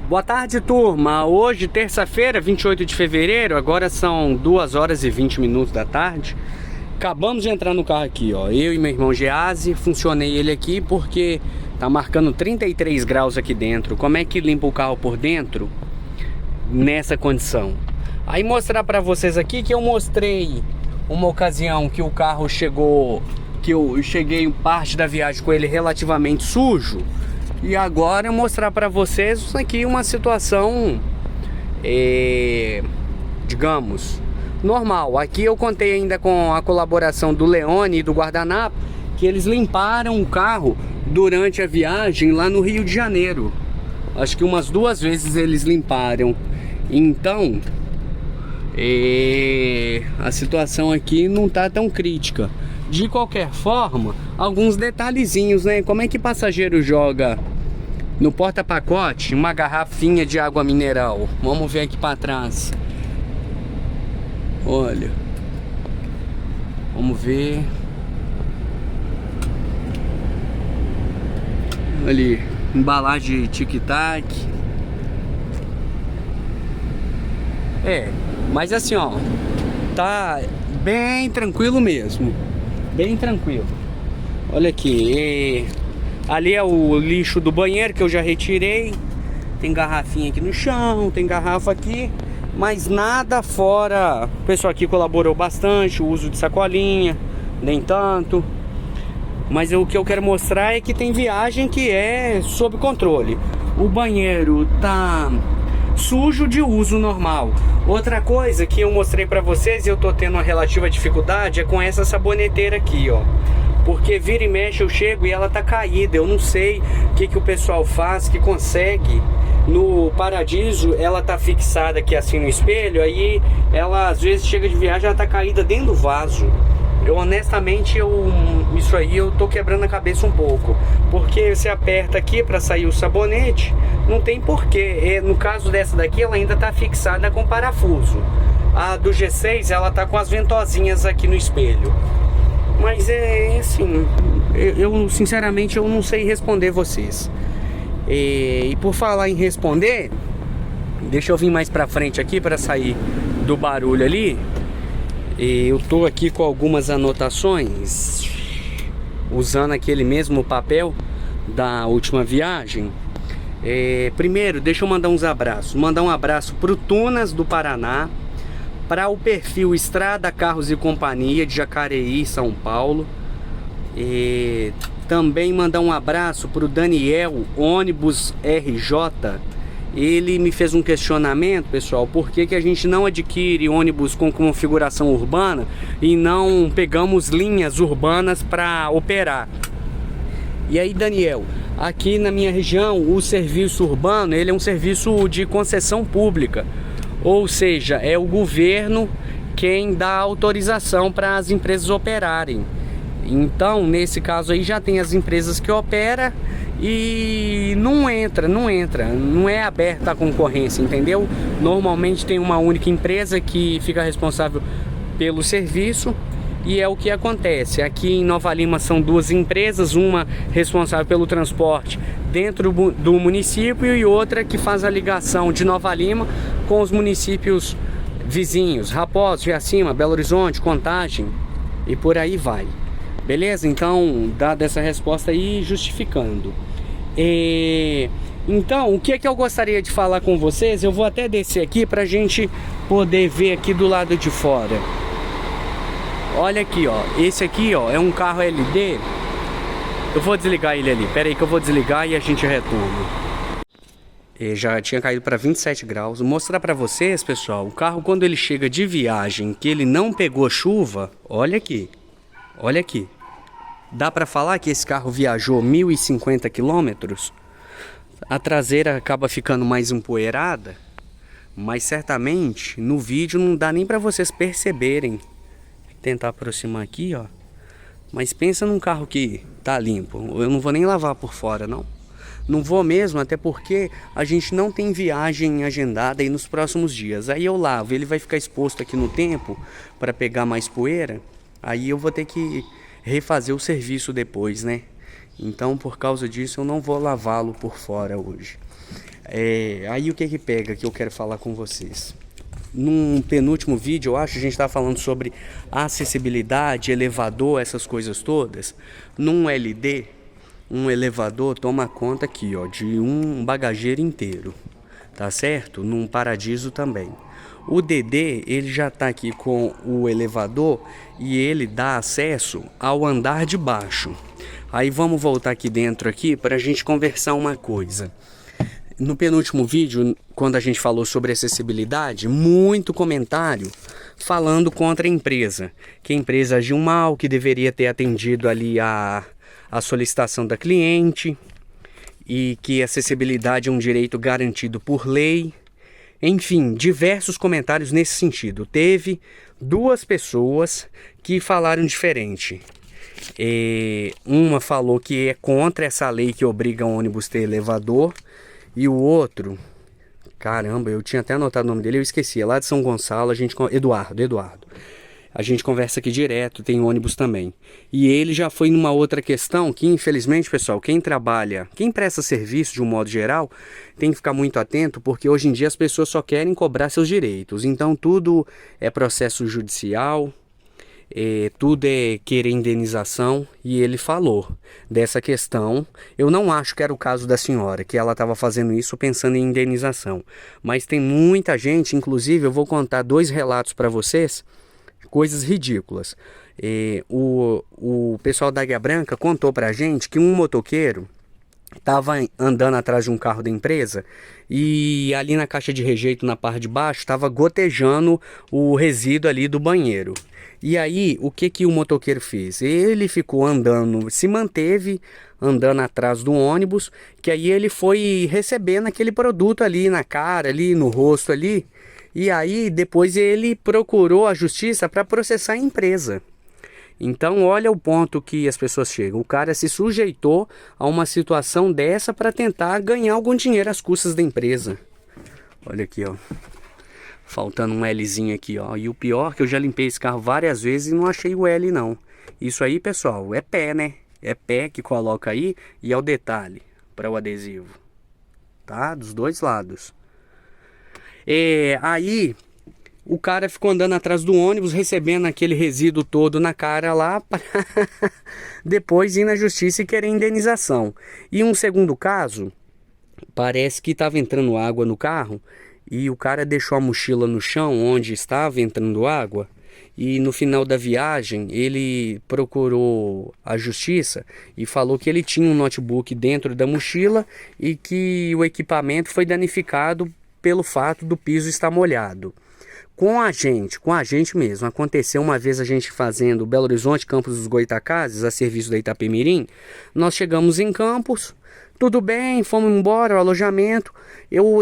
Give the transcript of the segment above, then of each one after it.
Boa tarde, turma. Hoje, terça-feira, 28 de fevereiro, agora são 2 horas e 20 minutos da tarde. Acabamos de entrar no carro aqui, ó. Eu e meu irmão Geazi, funcionei ele aqui porque tá marcando 33 graus aqui dentro. Como é que limpa o carro por dentro nessa condição? Aí mostrar pra vocês aqui que eu mostrei uma ocasião que o carro chegou, que eu cheguei parte da viagem com ele relativamente sujo. E agora eu mostrar para vocês aqui uma situação, digamos, normal. Aqui eu contei ainda com a colaboração do Leone e do guardanapo, que eles limparam o carro durante a viagem lá no Rio de Janeiro. Acho que umas 2 vezes eles limparam. Então, a situação aqui não tá tão crítica. De qualquer forma, alguns detalhezinhos, né? Como é que passageiro joga no porta-pacote uma garrafinha de água mineral? Vamos ver aqui para trás. Olha. Vamos ver. Ali, embalagem de tic-tac. Mas assim, ó, tá bem tranquilo mesmo. Bem tranquilo. Olha aqui, ali é o lixo do banheiro que eu já retirei. Tem garrafinha aqui no chão, tem garrafa aqui, mas nada fora. O pessoal aqui colaborou bastante, o uso de sacolinha, nem tanto. Mas o que eu quero mostrar é que tem viagem que é sob controle. O banheiro tá sujo de uso normal. Outra coisa que eu mostrei pra vocês e eu tô tendo uma relativa dificuldade é com essa saboneteira aqui, ó. Porque vira e mexe eu chego e ela tá caída. Eu não sei o que o pessoal faz que consegue. No Paradiso ela tá fixada aqui assim no espelho. Aí ela às vezes chega de viagem, ela tá caída dentro do vaso. Eu honestamente, isso aí eu tô quebrando a cabeça um pouco. Porque você aperta aqui pra sair o sabonete, não tem porquê. No caso dessa daqui, ela ainda tá fixada com parafuso. A do G6, ela tá com as ventosinhas aqui no espelho. Mas assim, eu sinceramente eu não sei responder vocês. E por falar em responder, deixa eu vir mais pra frente aqui pra sair do barulho ali. Eu tô aqui com algumas anotações, usando aquele mesmo papel da última viagem. Primeiro, deixa eu mandar uns abraços. Mandar um abraço pro Tunas do Paraná, para o perfil Estrada Carros e Companhia de Jacareí, São Paulo. Também mandar um abraço pro Daniel Ônibus RJ. Ele me fez um questionamento, pessoal, por que a gente não adquire ônibus com configuração urbana e não pegamos linhas urbanas para operar. E aí, Daniel, aqui na minha região o serviço urbano ele é um serviço de concessão pública, ou seja, é o governo quem dá autorização para as empresas operarem. Então, nesse caso aí já tem as empresas que operam e não é aberta a concorrência, entendeu? Normalmente tem uma única empresa que fica responsável pelo serviço e é o que acontece. Aqui em Nova Lima são 2 empresas, uma responsável pelo transporte dentro do município e outra que faz a ligação de Nova Lima com os municípios vizinhos, Raposo, Viacima, Belo Horizonte, Contagem e por aí vai. Beleza? Então, dada essa resposta aí, justificando. Então, o que é que eu gostaria de falar com vocês? Eu vou até descer aqui pra gente poder ver aqui do lado de fora. Olha aqui, ó. Esse aqui, ó, é um carro LD. Eu vou desligar ele ali. Pera aí que eu vou desligar e a gente retorna. Já tinha caído para 27 graus. Vou mostrar para vocês, pessoal. O carro, quando ele chega de viagem, que ele não pegou chuva, olha aqui. Olha aqui. Dá para falar que esse carro viajou 1.050 quilômetros? A traseira acaba ficando mais empoeirada, mas certamente no vídeo não dá nem para vocês perceberem. Vou tentar aproximar aqui, ó. Mas pensa num carro que tá limpo. Eu não vou nem lavar por fora, não. Não vou mesmo, até porque a gente não tem viagem agendada aí nos próximos dias. Aí eu lavo, ele vai ficar exposto aqui no tempo para pegar mais poeira. Aí eu vou ter que refazer o serviço depois, né? Então, por causa disso, eu não vou lavá-lo por fora hoje. Aí o que que pega que eu quero falar com vocês? Num penúltimo vídeo, eu acho, a gente está falando sobre acessibilidade, elevador, essas coisas todas. Num LD, um elevador toma conta aqui, ó, de um bagageiro inteiro, tá certo? Num Paradiso também. O DD, ele já está aqui com o elevador e ele dá acesso ao andar de baixo. Aí vamos voltar aqui dentro aqui para a gente conversar uma coisa. No penúltimo vídeo, quando a gente falou sobre acessibilidade, muito comentário falando contra a empresa. Que a empresa agiu mal, que deveria ter atendido ali a solicitação da cliente. E que a acessibilidade é um direito garantido por lei. Enfim, diversos comentários nesse sentido. Teve duas pessoas que falaram diferente. Uma falou que é contra essa lei que obriga o ônibus a ter elevador. E o outro, caramba, eu tinha até anotado o nome dele, eu esqueci, é lá de São Gonçalo, Eduardo. A gente conversa aqui direto, tem ônibus também. E ele já foi numa outra questão que, infelizmente, pessoal, quem presta serviço de um modo geral, tem que ficar muito atento, porque hoje em dia as pessoas só querem cobrar seus direitos. Então tudo é processo judicial, tudo é querer indenização. E ele falou dessa questão. Eu não acho que era o caso da senhora, que ela estava fazendo isso pensando em indenização, mas tem muita gente, inclusive eu vou contar 2 relatos para vocês, coisas ridículas. O pessoal da Águia Branca contou pra gente que um motoqueiro estava andando atrás de um carro da empresa e ali na caixa de rejeito, na parte de baixo, estava gotejando o resíduo ali do banheiro. E aí, o que que o motoqueiro fez? Ele ficou andando, se manteve andando atrás do ônibus, que aí ele foi recebendo aquele produto ali na cara, ali no rosto ali. E aí, depois ele procurou a justiça para processar a empresa. Então, olha o ponto que as pessoas chegam. O cara se sujeitou a uma situação dessa para tentar ganhar algum dinheiro às custas da empresa. Olha aqui, ó. Faltando um Lzinho aqui, ó. E o pior é que eu já limpei esse carro várias vezes e não achei o L, não. Isso aí, pessoal, é pé, né? É pé que coloca aí e é o detalhe para o adesivo. Tá? Dos dois lados. Aí o cara ficou andando atrás do ônibus, recebendo aquele resíduo todo na cara lá, para depois ir na justiça e querer indenização. E um segundo caso, parece que estava entrando água no carro e o cara deixou a mochila no chão onde estava entrando água. E no final da viagem ele procurou a justiça e falou que ele tinha um notebook dentro da mochila e que o equipamento foi danificado pelo fato do piso estar molhado. Com a gente mesmo. Aconteceu uma vez a gente fazendo Belo Horizonte, Campos dos Goytacazes, a serviço da Itapemirim. Nós chegamos em Campos, tudo bem, fomos embora, o alojamento.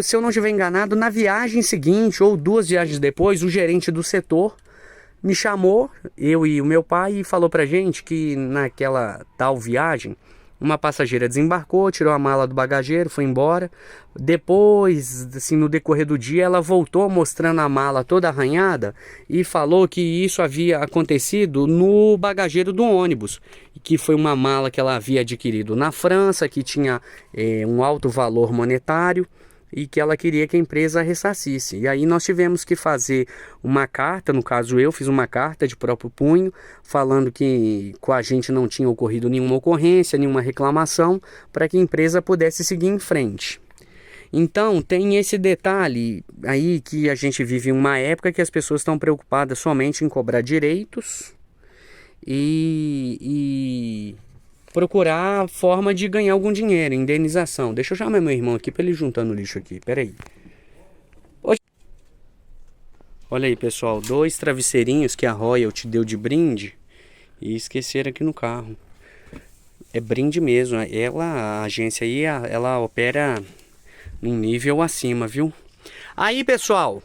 Se eu não estiver enganado, na viagem seguinte ou 2 viagens depois, o gerente do setor me chamou, eu e o meu pai, e falou pra gente que naquela tal viagem, uma passageira desembarcou, tirou a mala do bagageiro, foi embora. Depois, assim, no decorrer do dia, ela voltou mostrando a mala toda arranhada e falou que isso havia acontecido no bagageiro do ônibus, que foi uma mala que ela havia adquirido na França, que tinha um alto valor monetário e que ela queria que a empresa ressarcisse. E aí nós tivemos que fazer uma carta, no caso eu fiz uma carta de próprio punho, falando que com a gente não tinha ocorrido nenhuma ocorrência, nenhuma reclamação, para que a empresa pudesse seguir em frente. Então tem esse detalhe aí que a gente vive em uma época que as pessoas estão preocupadas somente em cobrar direitos e procurar forma de ganhar algum dinheiro, indenização. Deixa eu chamar meu irmão aqui para ele juntando o lixo aqui, peraí. Olha aí, pessoal, 2 travesseirinhos que a Royal te deu de brinde e esqueceram aqui no carro. É brinde mesmo, a agência aí, ela opera num nível acima, viu? Aí, pessoal,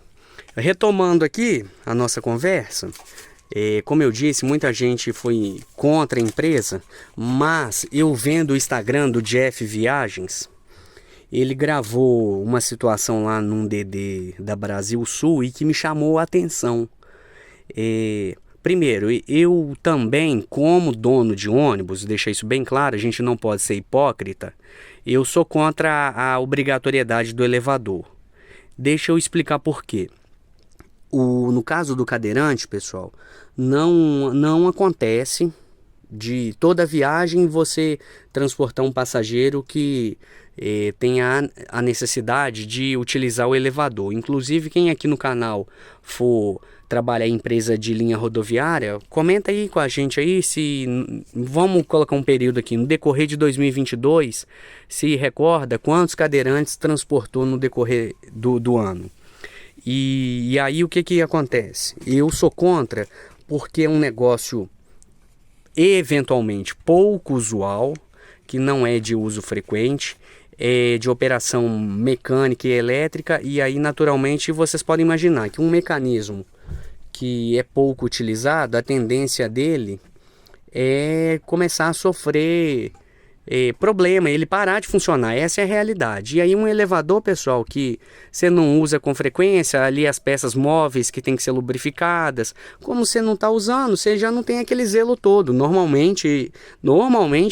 retomando aqui a nossa conversa, como eu disse, muita gente foi contra a empresa, mas eu vendo o Instagram do Jeff Viagens, ele gravou uma situação lá num DD da Brasil Sul e que me chamou a atenção. Primeiro, eu também, como dono de ônibus, deixa isso bem claro, a gente não pode ser hipócrita, eu sou contra a obrigatoriedade do elevador. Deixa eu explicar por quê. No caso do cadeirante, pessoal, não acontece de toda viagem você transportar um passageiro que tenha a necessidade de utilizar o elevador. Inclusive, quem aqui no canal for trabalhar em empresa de linha rodoviária, comenta aí com a gente aí se vamos colocar um período aqui no decorrer de 2022, se recorda quantos cadeirantes transportou no decorrer do ano. E aí o que acontece? Eu sou contra porque é um negócio eventualmente pouco usual, que não é de uso frequente, é de operação mecânica e elétrica, e aí naturalmente vocês podem imaginar que um mecanismo que é pouco utilizado, a tendência dele é começar a sofrer problema, ele parar de funcionar. Essa é a realidade. E aí um elevador, pessoal, que você não usa com frequência, ali as peças móveis que tem que ser lubrificadas, como você não está usando, você já não tem aquele zelo todo. Normalmente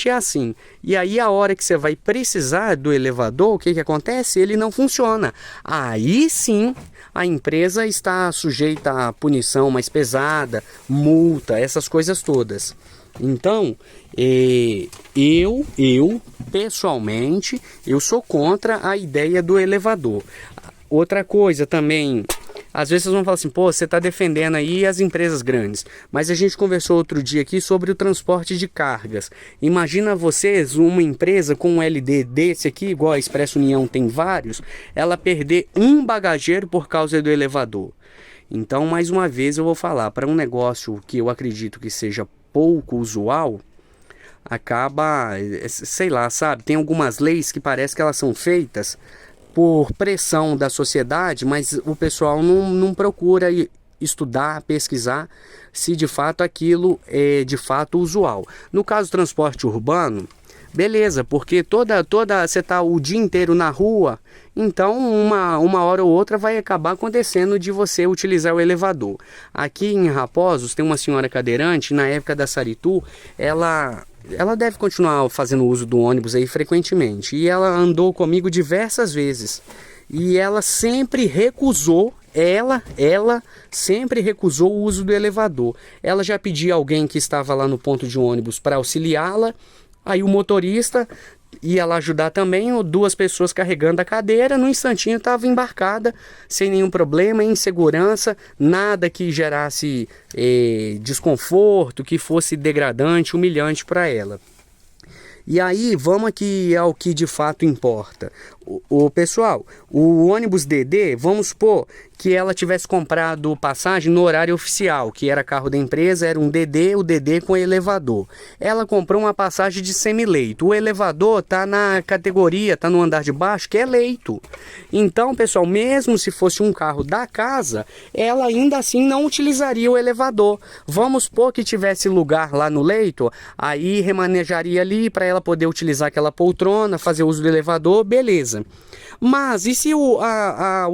é assim. E aí a hora que você vai precisar do elevador, o que acontece? Ele não funciona. Aí sim a empresa está sujeita a punição mais pesada, multa, essas coisas todas. Então, eu pessoalmente, eu sou contra a ideia do elevador. Outra coisa também, às vezes vocês vão falar assim, pô, você está defendendo aí as empresas grandes, mas a gente conversou outro dia aqui sobre o transporte de cargas. Imagina vocês, uma empresa com um LD desse aqui, igual a Expresso União tem vários, ela perder um bagageiro por causa do elevador. Então, mais uma vez eu vou falar, para um negócio que eu acredito que seja pouco usual, acaba, sei lá, sabe, tem algumas leis que parece que elas são feitas por pressão da sociedade, mas o pessoal não procura estudar, pesquisar se de fato aquilo é de fato usual. No caso do transporte urbano, beleza, porque toda você está o dia inteiro na rua, então uma hora ou outra vai acabar acontecendo de você utilizar o elevador. Aqui em Raposos tem uma senhora cadeirante, na época da Saritu, ela deve continuar fazendo uso do ônibus aí frequentemente, e ela andou comigo diversas vezes, e ela sempre recusou, ela sempre recusou o uso do elevador. Ela já pedia alguém que estava lá no ponto de ônibus para auxiliá-la, aí o motorista ia lá ajudar também, ou duas pessoas carregando a cadeira, no instantinho estava embarcada, sem nenhum problema, em segurança, nada que gerasse desconforto, que fosse degradante, humilhante para ela. E aí, vamos aqui ao que de fato importa. Pessoal, o ônibus DD, vamos supor que ela tivesse comprado passagem no horário oficial, que era carro da empresa, era um DD, o DD com elevador. Ela comprou uma passagem de semileito. O elevador está na categoria, está no andar de baixo, que é leito. Então, pessoal, mesmo se fosse um carro da casa, ela ainda assim não utilizaria o elevador. Vamos supor que tivesse lugar lá no leito, aí remanejaria ali para ela poder utilizar aquela poltrona, fazer uso do elevador, beleza. Mas e se o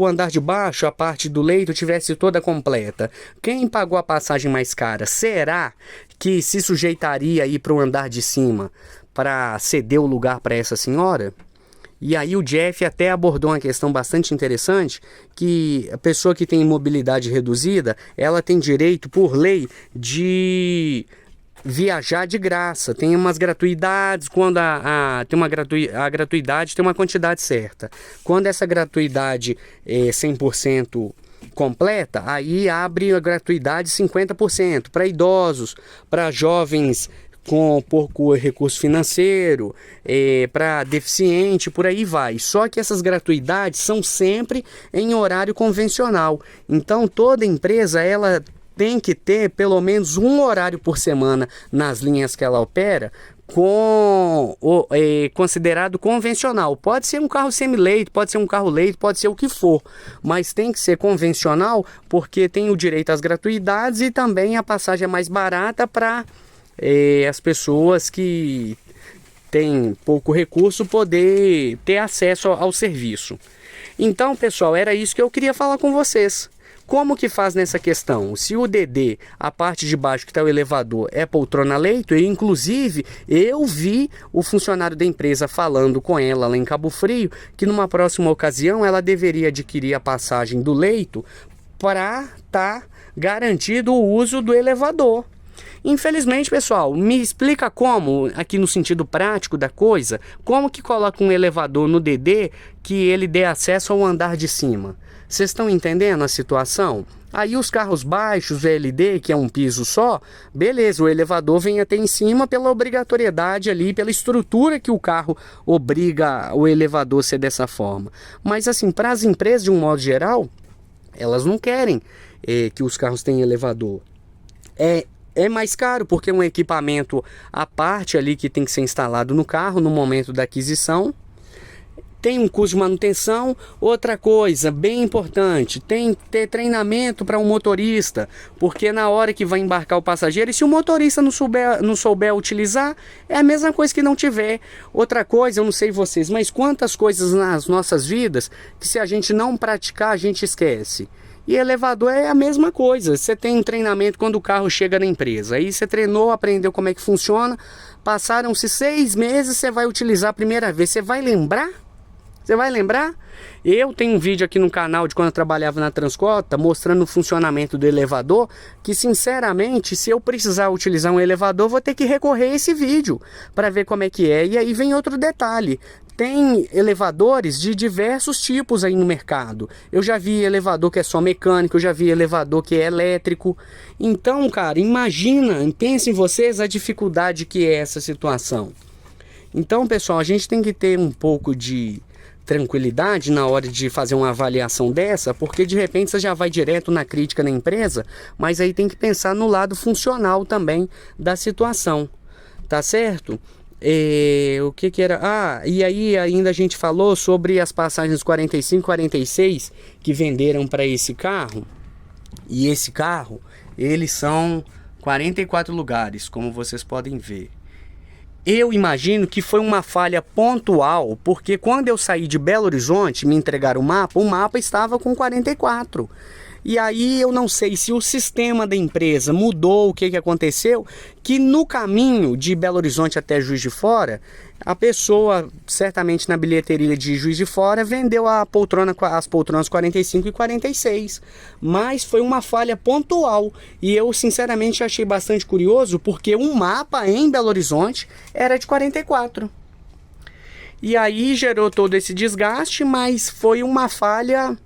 andar de baixo, a parte do leito, tivesse toda completa? Quem pagou a passagem mais cara, será que se sujeitaria aí para o andar de cima para ceder o lugar para essa senhora? E aí o Jeff até abordou uma questão bastante interessante, que a pessoa que tem mobilidade reduzida, ela tem direito por lei de viajar de graça, tem umas gratuidades, quando a gratuidade tem uma quantidade certa. Quando essa gratuidade é 100% completa, aí abre a gratuidade 50% para idosos, para jovens com pouco recurso financeiro, para deficiente, por aí vai. Só que essas gratuidades são sempre em horário convencional. Então toda empresa, ela tem que ter pelo menos um horário por semana nas linhas que ela opera considerado convencional. Pode ser um carro semileito, pode ser um carro leito, pode ser o que for, mas tem que ser convencional, porque tem o direito às gratuidades e também a passagem é mais barata para as pessoas que têm pouco recurso poder ter acesso ao serviço. Então, pessoal, era isso que eu queria falar com vocês. Como que faz nessa questão? Se o DD, a parte de baixo que está o elevador, é poltrona-leito, e inclusive eu vi o funcionário da empresa falando com ela lá em Cabo Frio que numa próxima ocasião ela deveria adquirir a passagem do leito para estar garantido o uso do elevador. Infelizmente, pessoal, me explica como, aqui no sentido prático da coisa, como que coloca um elevador no DD que ele dê acesso ao andar de cima. Vocês estão entendendo a situação? Aí os carros baixos, VLD, que é um piso só, beleza, o elevador vem até em cima pela obrigatoriedade ali, pela estrutura que o carro obriga o elevador a ser dessa forma. Mas assim, para as empresas de um modo geral, elas não querem que os carros tenham elevador. É mais caro porque é um equipamento à parte ali que tem que ser instalado no carro no momento da aquisição. Tem um custo de manutenção. Outra coisa bem importante, tem que ter treinamento para um motorista, porque na hora que vai embarcar o passageiro, e se o motorista não souber utilizar, é a mesma coisa que não tiver. Outra coisa, eu não sei vocês, mas quantas coisas nas nossas vidas que se a gente não praticar, a gente esquece. E elevador é a mesma coisa. Você tem um treinamento quando o carro chega na empresa. Aí você treinou, aprendeu como é que funciona. Passaram-se 6 meses, você vai utilizar a primeira vez. Você vai lembrar? Você vai lembrar? Eu tenho um vídeo aqui no canal de quando eu trabalhava na Transcota, mostrando o funcionamento do elevador, que sinceramente, se eu precisar utilizar um elevador, vou ter que recorrer a esse vídeo para ver como é que é. E aí vem outro detalhe. Tem elevadores de diversos tipos aí no mercado. Eu já vi elevador que é só mecânico, eu já vi elevador que é elétrico. Então, cara, imagina, pensem vocês a dificuldade que é essa situação. Então, pessoal, a gente tem que ter um pouco de tranquilidade na hora de fazer uma avaliação dessa, porque de repente você já vai direto na crítica na empresa, mas aí tem que pensar no lado funcional também da situação, tá certo? O que era? E aí ainda a gente falou sobre as passagens 45 e 46 que venderam para esse carro. E esse carro, eles são 44 lugares, como vocês podem ver. Eu imagino que foi uma falha pontual, porque quando eu saí de Belo Horizonte, me entregaram o mapa estava com 44. E aí eu não sei se o sistema da empresa mudou, o que aconteceu, que no caminho de Belo Horizonte até Juiz de Fora, a pessoa, certamente na bilheteria de Juiz de Fora, vendeu as poltronas 45 e 46. Mas foi uma falha pontual. E eu, sinceramente, achei bastante curioso, porque um mapa em Belo Horizonte era de 44. E aí gerou todo esse desgaste, mas foi uma falha.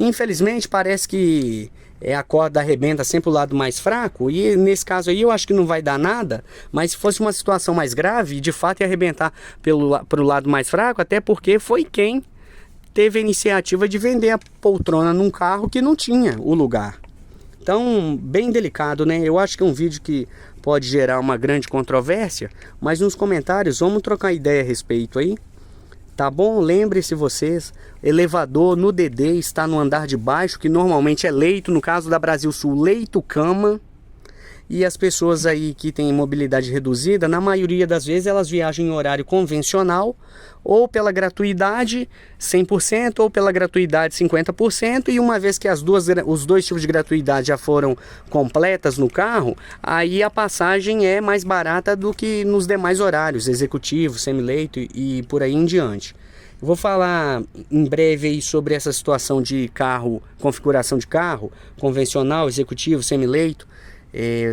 Infelizmente, parece que a corda arrebenta sempre o lado mais fraco, e nesse caso aí eu acho que não vai dar nada, mas se fosse uma situação mais grave, de fato ia arrebentar pro lado mais fraco, até porque foi quem teve a iniciativa de vender a poltrona num carro que não tinha o lugar. Então, bem delicado, né? Eu acho que é um vídeo que pode gerar uma grande controvérsia, mas nos comentários vamos trocar ideia a respeito aí. Tá bom? Lembre-se vocês, elevador no DD está no andar de baixo, que normalmente é leito, no caso da Brasil Sul, leito-cama. E as pessoas aí que têm mobilidade reduzida, na maioria das vezes elas viajam em horário convencional, ou pela gratuidade 100%, ou pela gratuidade 50%, e uma vez que os dois tipos de gratuidade já foram completas no carro, aí a passagem é mais barata do que nos demais horários, executivo, semileito e por aí em diante. Eu vou falar em breve aí sobre essa situação de carro, configuração de carro, convencional, executivo, semileito.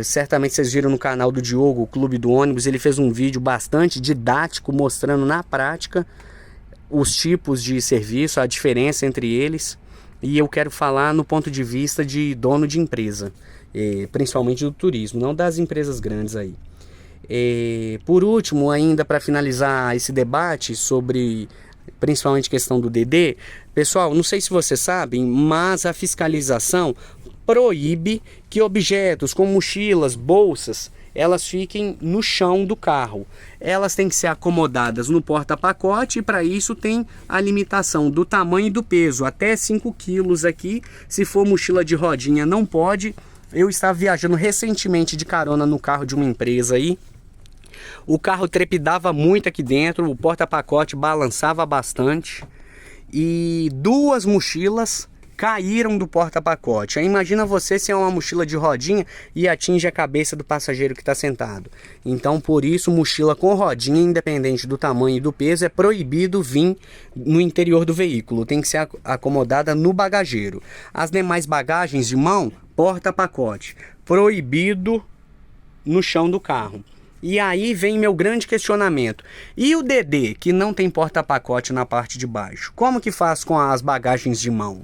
Certamente vocês viram no canal do Diogo, o Clube do Ônibus, ele fez um vídeo bastante didático mostrando na prática os tipos de serviço, a diferença entre eles, e eu quero falar no ponto de vista de dono de empresa, principalmente do turismo, não das empresas grandes aí. Por último, ainda para finalizar esse debate sobre principalmente questão do DD, pessoal, não sei se vocês sabem, mas a fiscalização proíbe que objetos como mochilas, bolsas, elas fiquem no chão do carro. Elas têm que ser acomodadas no porta-pacote, e para isso tem a limitação do tamanho e do peso, até 5 quilos aqui. Se for mochila de rodinha não pode. Eu estava viajando recentemente de carona no carro de uma empresa aí. O carro trepidava muito aqui dentro, o porta-pacote balançava bastante. E 2 mochilas caíram do porta-pacote. Aí imagina você se é uma mochila de rodinha e atinge a cabeça do passageiro que está sentado. Então, por isso, mochila com rodinha, independente do tamanho e do peso, é proibido vir no interior do veículo. Tem que ser acomodada no bagageiro. As demais bagagens de mão, porta-pacote. Proibido no chão do carro. E aí vem meu grande questionamento. E o DD, que não tem porta-pacote na parte de baixo? Como que faz com as bagagens de mão?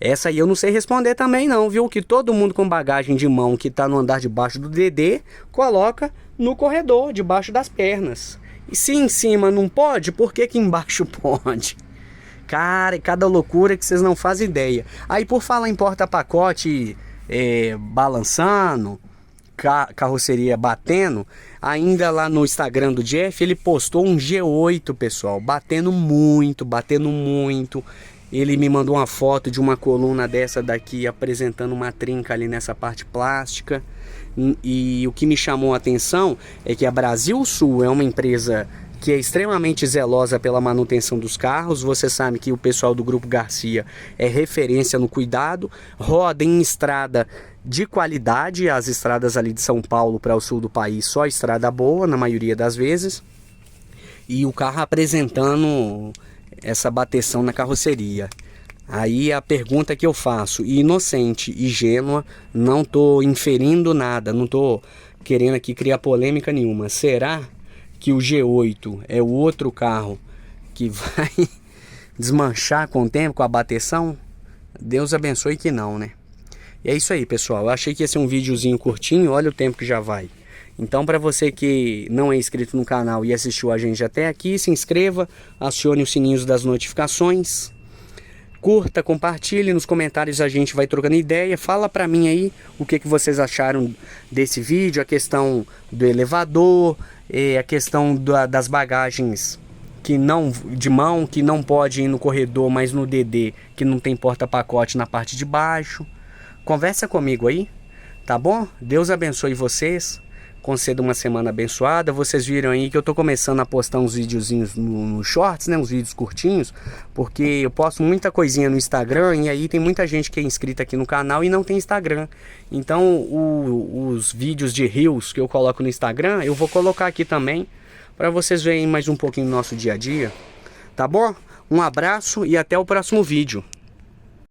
Essa aí eu não sei responder também não, viu? Que todo mundo com bagagem de mão que está no andar de baixo do DD, coloca no corredor, debaixo das pernas. E se em cima não pode, por que que embaixo pode? Cara, cada loucura que vocês não fazem ideia. Aí por falar em porta-pacote balançando, carroceria batendo, ainda lá no Instagram do Jeff, ele postou um G8, pessoal, batendo muito. Ele me mandou uma foto de uma coluna dessa daqui apresentando uma trinca ali nessa parte plástica. E o que me chamou a atenção é que a Brasil Sul é uma empresa que é extremamente zelosa pela manutenção dos carros. Você sabe que o pessoal do Grupo Garcia é referência no cuidado, roda em estrada de qualidade, as estradas ali de São Paulo para o sul do país, só estrada boa na maioria das vezes, e o carro apresentando essa bateção na carroceria. Aí a pergunta que eu faço, inocente e ingênua, não estou inferindo nada, não estou querendo aqui criar polêmica nenhuma, será que o G8 é o outro carro que vai desmanchar com o tempo, com a bateção? Deus abençoe que não, né? E é isso aí, pessoal. Eu achei que ia ser um videozinho curtinho, olha o tempo que já vai. Então, para você que não é inscrito no canal e assistiu a gente até aqui, se inscreva, acione os sininhos das notificações, curta, compartilhe, nos comentários a gente vai trocando ideia. Fala pra mim aí o que vocês acharam desse vídeo, a questão do elevador, a questão das bagagens que não, de mão, que não pode ir no corredor, mas no DD, que não tem porta-pacote na parte de baixo. Conversa comigo aí, tá bom? Deus abençoe vocês, conceda uma semana abençoada. Vocês viram aí que eu tô começando a postar uns videozinhos no Shorts, né? Uns vídeos curtinhos, porque eu posto muita coisinha no Instagram e aí tem muita gente que é inscrita aqui no canal e não tem Instagram. Então os vídeos de Reels que eu coloco no Instagram, eu vou colocar aqui também, para vocês verem mais um pouquinho do nosso dia a dia, tá bom? Um abraço e até o próximo vídeo.